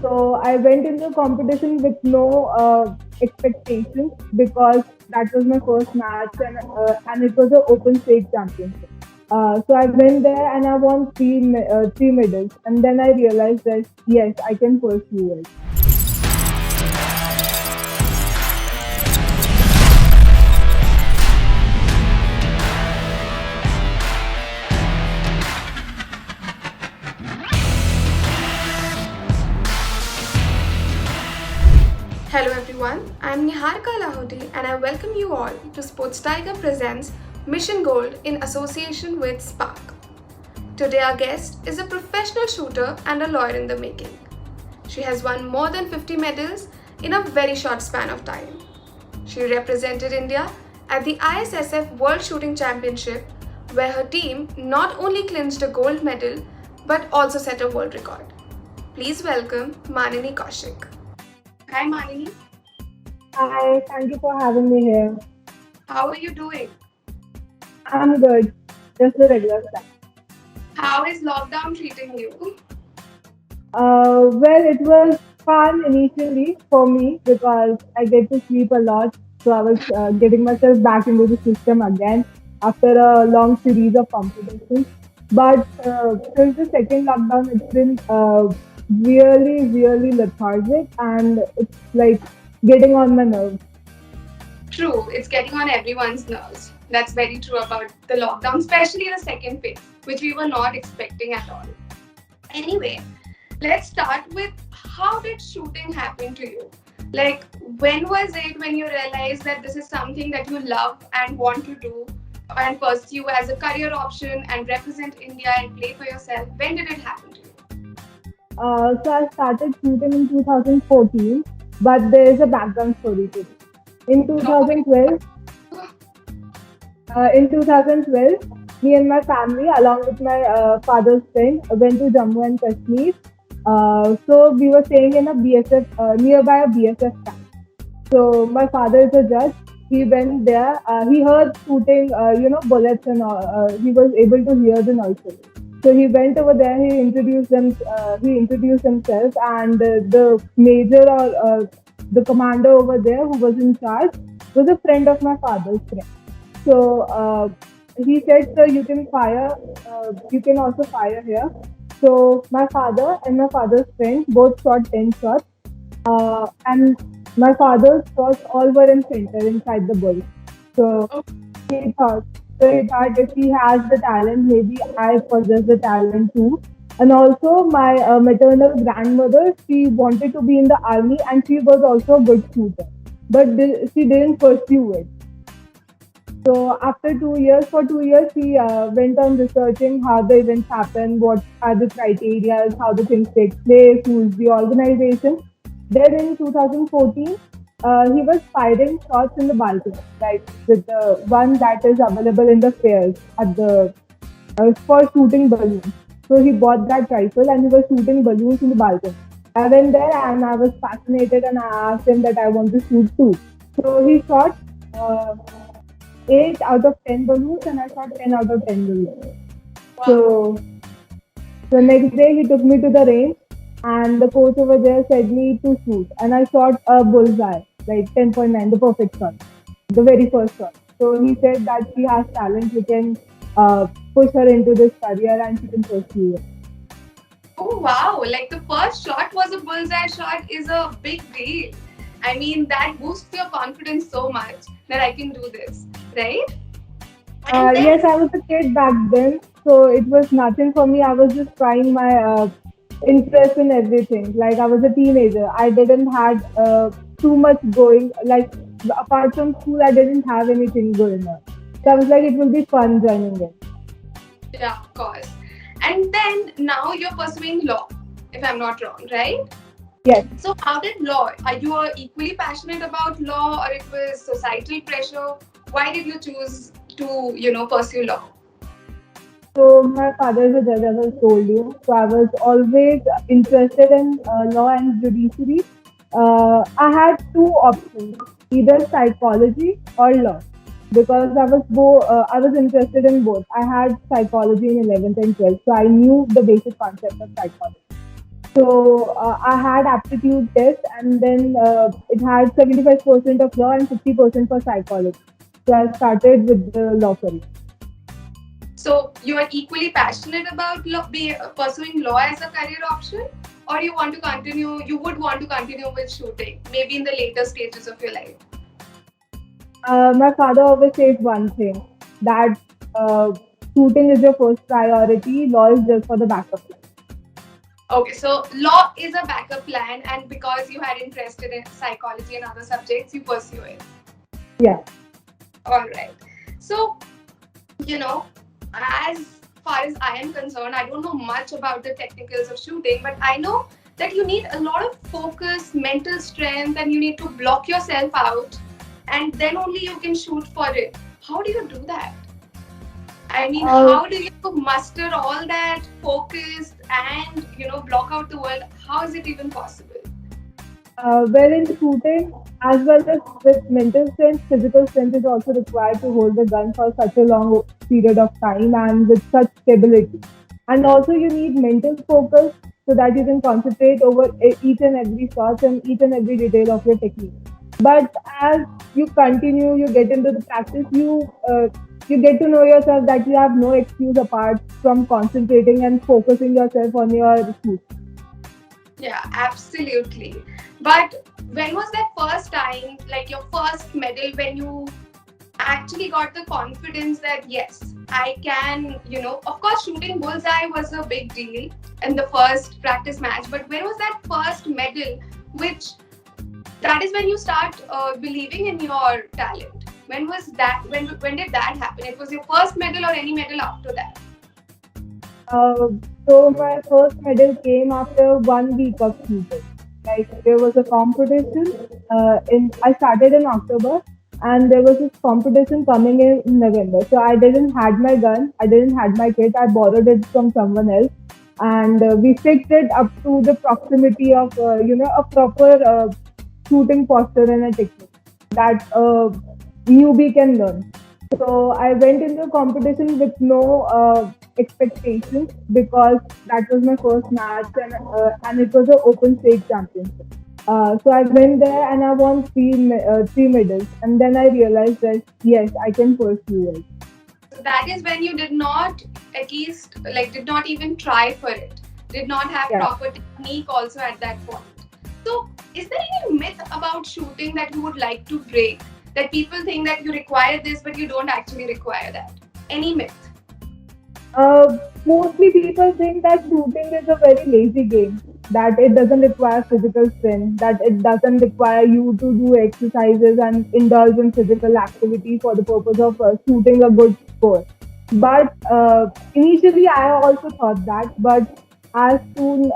So I went into the competition with no expectations because that was my first match and it was an open stage championship. So I went there and I won three medals, and then I realized that yes, I can pursue it. Hello everyone, I'm Niharika Lahoti and I welcome you all to Sports Tiger Presents Mission Gold in association with Spark. Today our guest is a professional shooter and a lawyer in the making. She has won more than 50 medals in a very short span of time. She represented India at the ISSF World Shooting Championship where her team not only clinched a gold medal but also set a world record. Please welcome Manini Kaushik. Hi Manini. Hi, thank you for having me here. How are you doing? I'm good, just the regular stuff. How is lockdown treating you? Well, it was fun initially for me because I get to sleep a lot. So I was getting myself back into the system again after a long series of competitions. But since the second lockdown, it's been really lethargic and it's like getting on my nerves. True, it's getting on everyone's nerves. That's very true about the lockdown, especially the second phase, which we were not expecting at all. Anyway, let's start with how did shooting happen to you? Like, when was it when you realized that this is something that you love and want to do and pursue as a career option and represent India and play for yourself? When did it happen to you? So I started shooting in 2014, but there is a background story to it. In No. 2012, me and my family, along with my father's friend, went to Jammu and Kashmir. So we were staying in a BSF nearby a BSF camp. So my father is a judge. He went there. He heard shooting, bullets and all. He was able to hear the noises. So he went over there. He introduced them. He introduced himself, and the major or the commander over there, who was in charge, was a friend of my father's friend. So he said, "Sir, you can fire. You can also fire here." So my father and my father's friend both shot 10 shots, and my father's shots all were in center inside the bull. So he thought, he thought if he has the talent, maybe I possess the talent too. And also, my maternal grandmother, she wanted to be in the army, and she was also a good shooter, but she didn't pursue it. So after 2 years, for 2 years, he went on researching how the events happen, what are the criteria, how the things take place, who is the organization. Then in 2014, he was firing shots in the balcony, like with the one that is available in the fairs at the for shooting balloons. So he bought that rifle and he was shooting balloons in the balcony. I went there and I was fascinated and I asked him that I want to shoot too. So he shot. 8 out of 10 balloons and I shot 10 out of 10 balloons. Wow. So the next day he took me to the range and the coach over there said me to shoot and I shot a bullseye, like 10.9, the perfect shot, the very first shot. So he said that she has talent, we can push her into this career and she can pursue it. Oh wow, like the first shot was a bullseye shot is a big deal. I mean, that boosts your confidence so much that I can do this, right? And then, Yes, I was a kid back then, so it was nothing for me. I was just trying my interest in everything. Like I was a teenager, I didn't had too much going. Like apart from school, I didn't have anything going on. So I was like, it will be fun joining it. yeah, of course. And then now you're pursuing law, if I'm not wrong, right? Yes. So how did law? Are you equally passionate about law, or it was societal pressure? Why did you choose to, pursue law? So my father is a judge, as I told you. So I was always interested in law and judiciary. I had two options, either psychology or law, because I was interested in both. I had psychology in 11th and 12th, so I knew the basic concept of psychology. So I had aptitude test, and then it had 75% of law and 50% for psychology. So I started with the law career. So you are equally passionate about pursuing law as a career option, or you want to continue? You would want to continue with shooting, maybe in the later stages of your life. My father always says one thing, that uh, shooting is your first priority, law is just for the backup. Okay, so law is a backup plan, and because you had interested in psychology and other subjects, you pursue it. Yeah. All right. So you know, as far as I am concerned, I don't know much about the technicals of shooting, but I know that you need a lot of focus, mental strength, and you need to block yourself out, and then only you can shoot for it. How do you do that? I mean, Uh, how do you muster all that focus and block out the world? How is it even possible? well, in shooting, as well as with mental strength, physical strength is also required to hold the gun for such a long period of time and with such stability. And also, you need mental focus so that you can concentrate over each and every shot and each and every detail of your technique. But as you continue, you get into the practice, you get to know yourself that you have no excuse apart from concentrating and focusing yourself on your shoot. Yeah, absolutely. But when was that first time, like your first medal, when you actually got the confidence that yes, I can, of course, shooting bullseye was a big deal in the first practice match. But when was that first medal, which that is when you start believing in your talent? When was that? When did that happen? It was your first medal or any medal after that? Uh, so my first medal came after 1 week of shooting. Like there was a competition. In I started in October, and there was this competition coming in November. So I didn't had my gun. I didn't had my kit. I borrowed it from someone else, and we fixed it up to the proximity of a proper shooting posture and a technique that newbie can learn. So I went into the competition with no expectations because that was my first match, and it was an open state championship. So I went there and I won three medals, and then I realized that yes, I can pursue it. So that is when you did not, at least, like, did not even try for it. Did not have Yeah. proper technique also at that point. So, is there any myth about shooting that you would like to break? That people think that you require this, but you don't actually require that? Any myth? Mostly people think that shooting is a very lazy game, that it doesn't require physical strength, that it doesn't require you to do exercises and indulge in physical activity for the purpose of shooting a good score. But initially, I also thought that, but as soon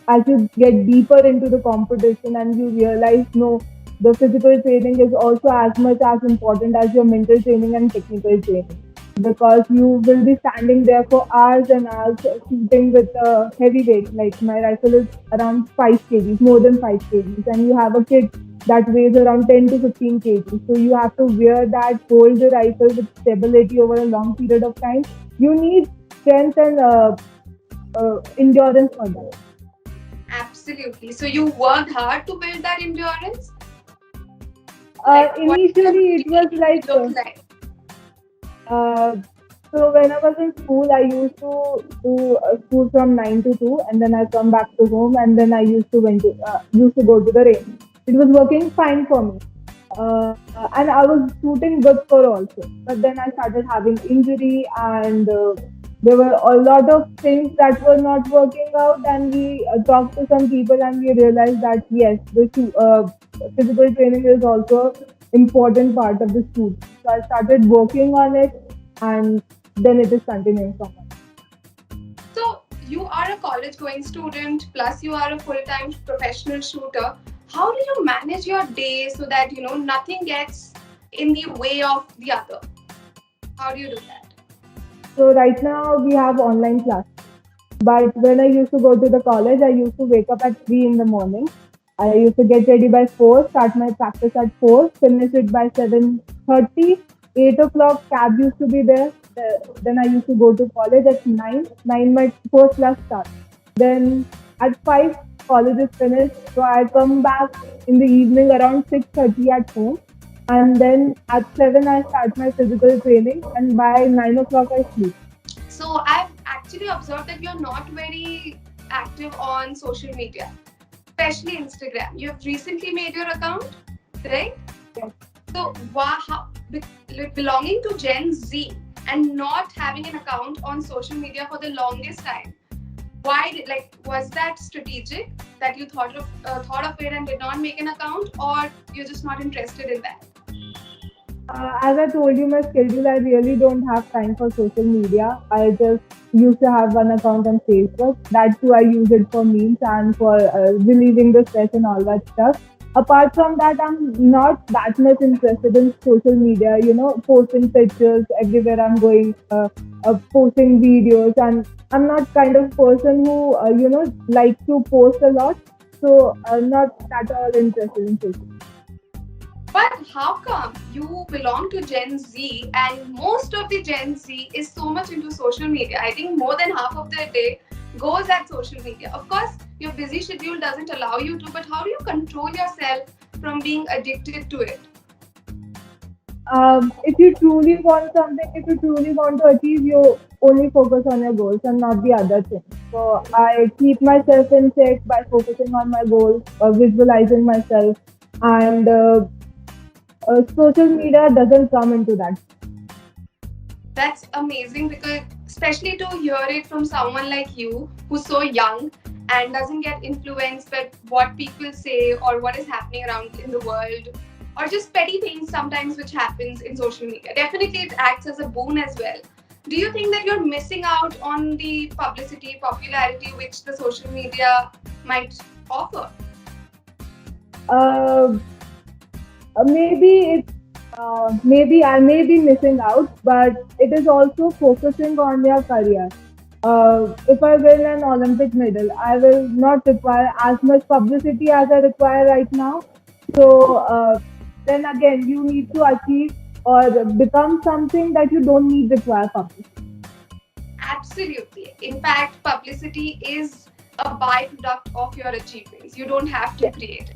as you get deeper into the competition and you realize, no, the physical training is also as much as important as your mental training and technical training, because you will be standing there for hours and hours shooting with a heavy weight. Like my rifle is around 5 kgs, more than 5 kgs, and you have a kit that weighs around 10 to 15 kgs. So you have to wear that, hold the rifle with stability over a long period of time. You need strength and endurance for that. Absolutely. So, you worked hard to build that endurance? Like, what did the Initially, it was routine like look like? uh, so when I was in school, I used to do school from 9 to 2, and then I come back to home, and then I used to go to the range. It was working fine for me, and I was shooting good score also. But then I started having injury, and there were a lot of things that were not working out. And we talked to some people, and we realized that yes, physical training is also important part of the shoot. So I started working on it, and then it is continuing from there. So, you are a college going student, plus you are a full time professional shooter. How do you manage your day so that nothing gets in the way of the other? How do you do that? So right now we have online classes. But when I used to go to the college, I used to wake up at 3 in the morning. I used to get ready by 4, start my practice at 4, finish it by 7:30. 8 o'clock cab used to be there. Then I used to go to college at 9. 9 my first class starts. Then At 5, college is finished, so I come back in the evening around 6:30 at home, and then at 7 I start my physical training, and by 9 o'clock I sleep. So I've actually observed that you're not very active on social media, especially Instagram. You have recently made your account, right? Yes. So belonging to Gen Z and not having an account on social media for the longest time, why was that strategic that you thought of it and did not make an account, or you're just not interested in that? As I told you, my schedule, I really don't have time for social media. I just used to have one account on Facebook. That too, I use it for memes and for relieving the stress and all that stuff. Apart from that, I'm not that much interested in social media, posting pictures everywhere I'm going, posting videos. And I'm not kind of person who, like to post a lot. So, not at all interested in social. But how come you belong to Gen Z and most of the Gen Z is so much into social media? I think more than half of their day goes at social media. Of course, your busy schedule doesn't allow you to, but how do you control yourself from being addicted to it? If you truly want something, if you truly want to achieve, you only focus on your goals and not the other things. So I keep myself in check by focusing on my goals, visualizing myself, and social media doesn't come into that. That's amazing, because especially to hear it from someone like you who's so young and doesn't get influenced by what people say or what is happening around in the world, or just petty things sometimes which happens in social media. Definitely it acts as a boon as well. Do you think that you're missing out on the publicity, popularity which the social media might offer? Uh, maybe I may be missing out, but it is also focusing on their career. If I win an Olympic medal, I will not require as much publicity as I require right now. So then again, you need to achieve or become something that you don't need require publicity. Absolutely. In fact, publicity is a byproduct of your achievements. You don't have to Yes. create it.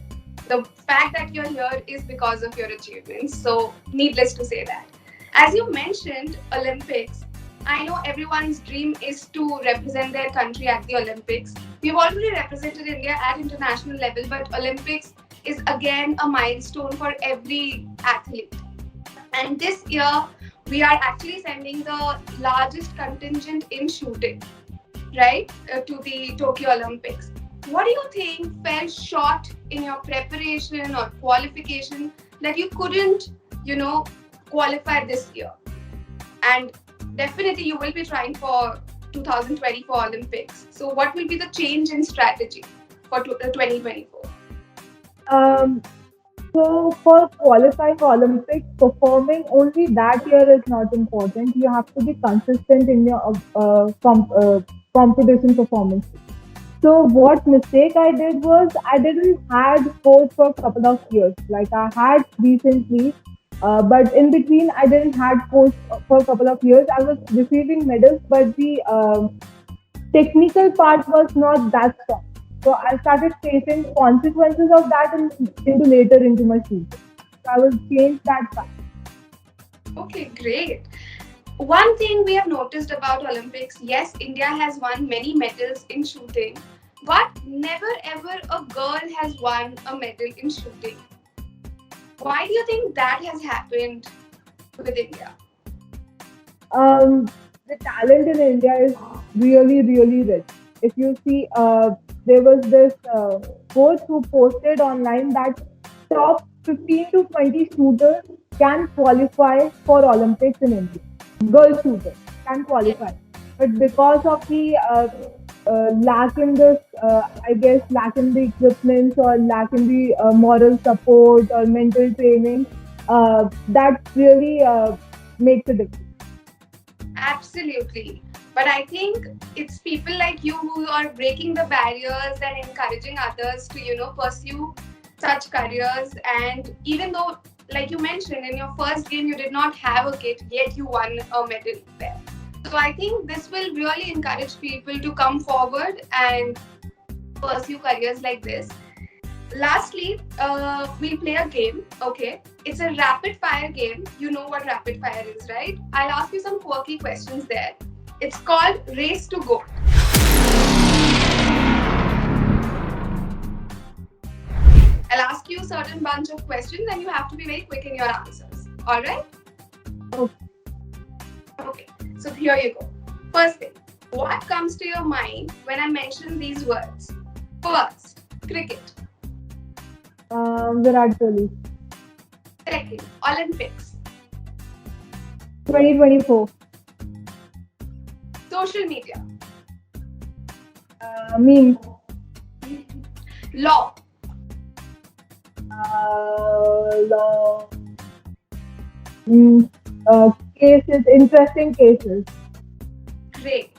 The fact that you're here is because of your achievements. So, needless to say that. As you mentioned, Olympics, I know everyone's dream is to represent their country at the Olympics. We've already represented India at international level, but Olympics is again a milestone for every athlete. And this year, we are actually sending the largest contingent in shooting, right, to the Tokyo Olympics. What do you think fell short in your preparation or qualification that you couldn't, you know, qualify this year? And definitely you will be trying for 2024 Olympics. So what will be the change in strategy for 2024? Um, so for qualifying Olympics, performing only that year is not important. You have to be consistent in your competition performance. So what mistake I did was I didn't had coach for a couple of years. Like I had recently, but in between I didn't had coach for a couple of years. I was receiving medals, but the technical part was not that strong. So I started facing consequences of that into later into my shooting. So I will change that part. Okay, great. One thing we have noticed about Olympics, yes, India has won many medals in shooting, but never ever a girl has won a medal in shooting. Why do you think that has happened with India? Um, the talent in India is really, really rich. If you see, there was this coach who posted online that top 15 to 20 shooters can qualify for Olympics in India. Girl shooters can Yes. qualify. But because of the lack in the, I guess, lack in the equipment or lack in the moral support or mental training, that really makes a difference. Absolutely. But I think it's people like you who are breaking the barriers and encouraging others to, pursue such careers. And even though, like you mentioned, in your first game you did not have a kit, yet you won a medal there. So I think this will really encourage people to come forward and pursue careers like this. Lastly, we'll play a game. Okay, it's a rapid fire game. You know what rapid fire is, right? I'll ask you some quirky questions there. It's called Race to Go. I'll ask you a certain bunch of questions and you have to be very quick in your answers. Alright? Okay. Okay, so here you go. First thing, what comes to your mind when I mention these words? First, cricket. Virat Kohli. Second, Olympics. 2024. Social media. Memes. Law. Law. Cases, interesting cases. Great.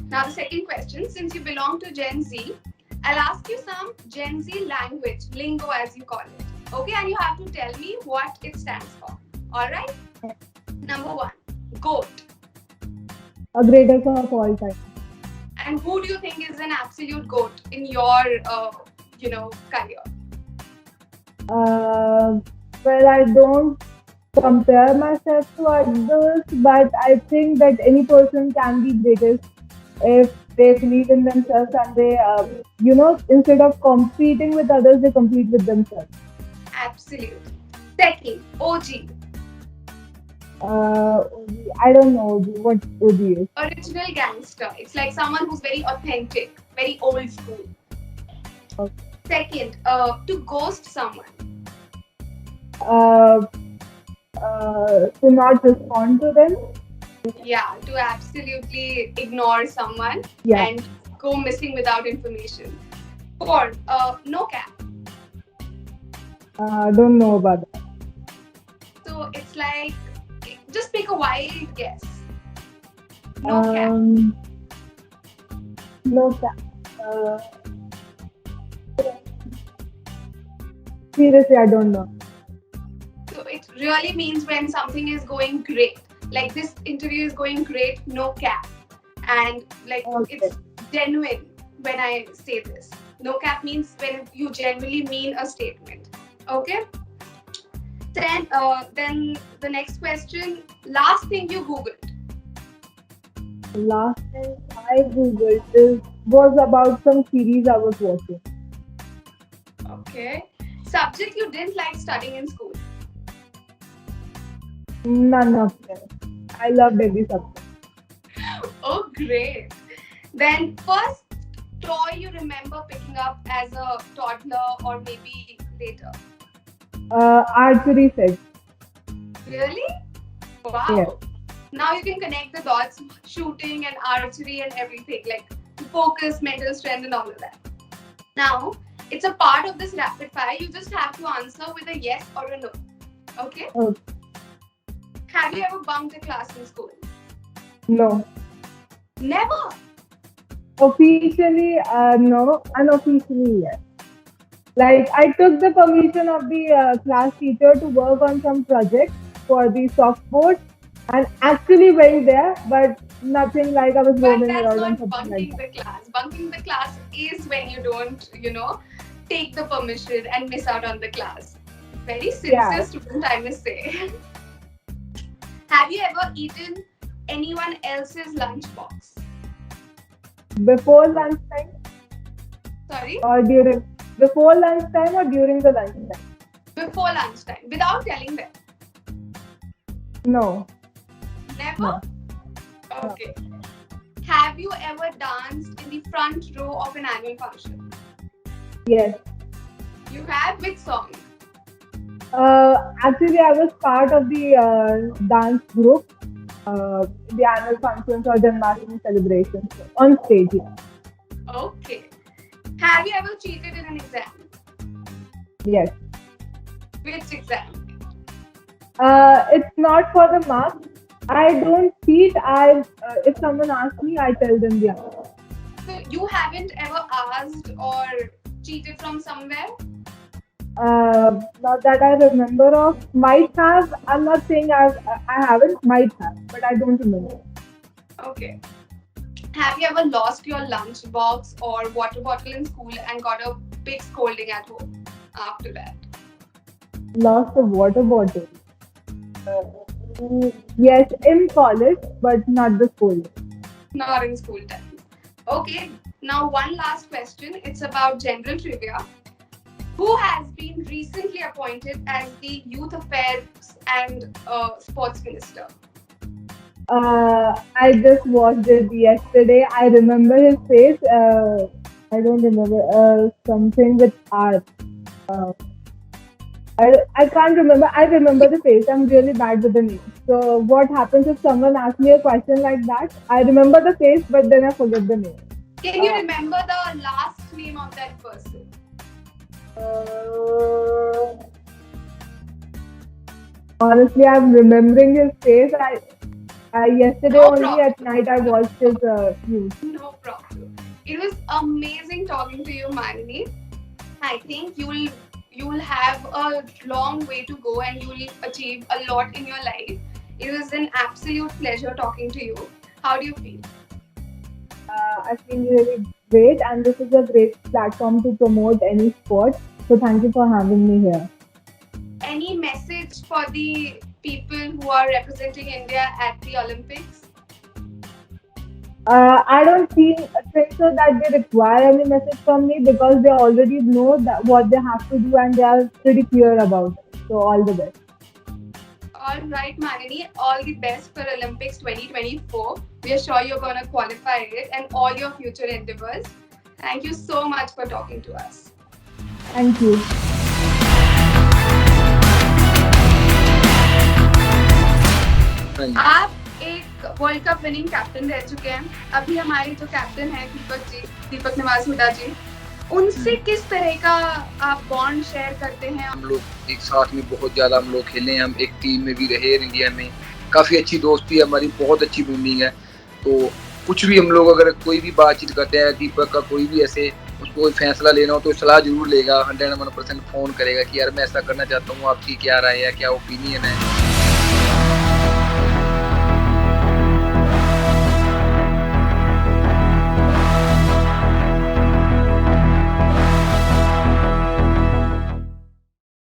Now the second question, since you belong to Gen Z, I'll ask you some Gen Z language, lingo as you call it. Okay, and you have to tell me what it stands for. Alright? Number one, GOAT. A greatest of all time. And who do you think is an absolute GOAT in your, career? Well, I don't compare myself to others, but I think that any person can be greatest if they believe in themselves and they, instead of competing with others, they compete with themselves. Absolute. Second, OG. I don't know what OG is. Original gangster. It's like someone who's very authentic, very old school. Okay. Second, to ghost someone. To not respond to them. Yeah, to absolutely ignore someone Yeah. and go missing without information. Four, no cap. Don't know about that. So it's like, just pick a wild guess. No cap. No cap. Seriously, I don't know. So it really means when something is going great. Like this interview is going great, no cap. And like Okay. it's genuine when I say this. No cap means when you genuinely mean a statement. Okay? Then the next question, last thing you Googled. Last time I googled was about some series I was watching. Okay. Subject you didn't like studying in school. None of them. I loved every subject. Oh, great. Then first toy you remember picking up as a toddler or maybe later. Archery set. Really? Wow. Yeah. Now you can connect the dots, shooting and archery and everything, like focus, mental strength and all of that. Now, it's a part of this rapid fire. You just have to answer with a yes or a no. Okay? Okay. Have you ever bunked a class in school? No. Never. Officially, no. Unofficially, yes. Like, I took the permission of the class teacher to work on some project for the softboard and actually went there, but nothing like I was But roaming that's around and not something bunking like that. the class. Bunking the class is when you don't, take the permission and miss out on the class. Very sincere Yeah. student, I must say. Have you ever eaten anyone else's lunchbox? Before lunchtime Sorry? or during? Before lunchtime or during the lunchtime? Before lunchtime, without telling them. No. Never? No. Okay. Have you ever danced in the front row of an annual function? Yes. You have? Which song? Actually, I was part of the dance group, the annual functions or Janmashtami celebrations on stage. Yeah. Okay. Have you ever cheated in an exam? Yes. Which exam? It's not for the marks. I don't cheat. If someone asks me, I tell them the answer. So you haven't ever asked or cheated from somewhere? Not that I remember of. Might have. I'm not saying I haven't. Might have, but I don't remember. Okay. Have you ever lost your lunch box or water bottle in school and got a big scolding at home after that? Lost a water bottle. Yes, in college, but not the school. Not in school time. Okay, now one last question. It's about general trivia. Who has been recently appointed as the Youth Affairs and Sports Minister? I just watched it yesterday. I remember his face. I don't remember something with R. Uh, I can't remember. I remember the face. I'm really bad with the name. So what happens if someone asks me a question like that? I remember the face, but then I forget the name. Can you remember the last name of that person? Uh, Honestly, I'm remembering his face. I yesterday No only problem. at night I watched his news. No problem. It was amazing talking to you, Manini. I think you will have a long way to go and you will achieve a lot in your life. It was an absolute pleasure talking to you. How do you feel? I feel really great, and this is a great platform to promote any sport. So thank you for having me here. Any message for the people who are representing India at the Olympics? I don't think so that they require any message from me because they already know that what they have to do and they are pretty clear about it. So all the best. All right, Manini, all the best for Olympics 2024. We are sure you're going to qualify it and all your future endeavors. Thank you so much for talking to us. Thank you. हाँ जी। आप एक world cup winning captain रह चुके हैं. अभी हमारे जो captain हैं दीपक निवास हुडा जी, उनसे किस तरह का आप बॉन्ड शेयर करते हैं? हम लोग एक साथ में बहुत ज़्यादा हम लोग खेले हैं, हम एक टीम में भी रहे इंडिया में, काफ़ी अच्छी दोस्ती है हमारी, बहुत अच्छी बॉन्डिंग है। तो कुछ भी हम लोग अगर कोई भी बातचीत करते हैं, दीपक का कोई भी ऐसे उसको कोई फैसला लेना हो तो सलाह ज़रूर लेगा, 101% फ़ोन करेगा कि यार मैं ऐसा करना चाहता हूँ, आपकी क्या राय है, क्या ओपिनियन है।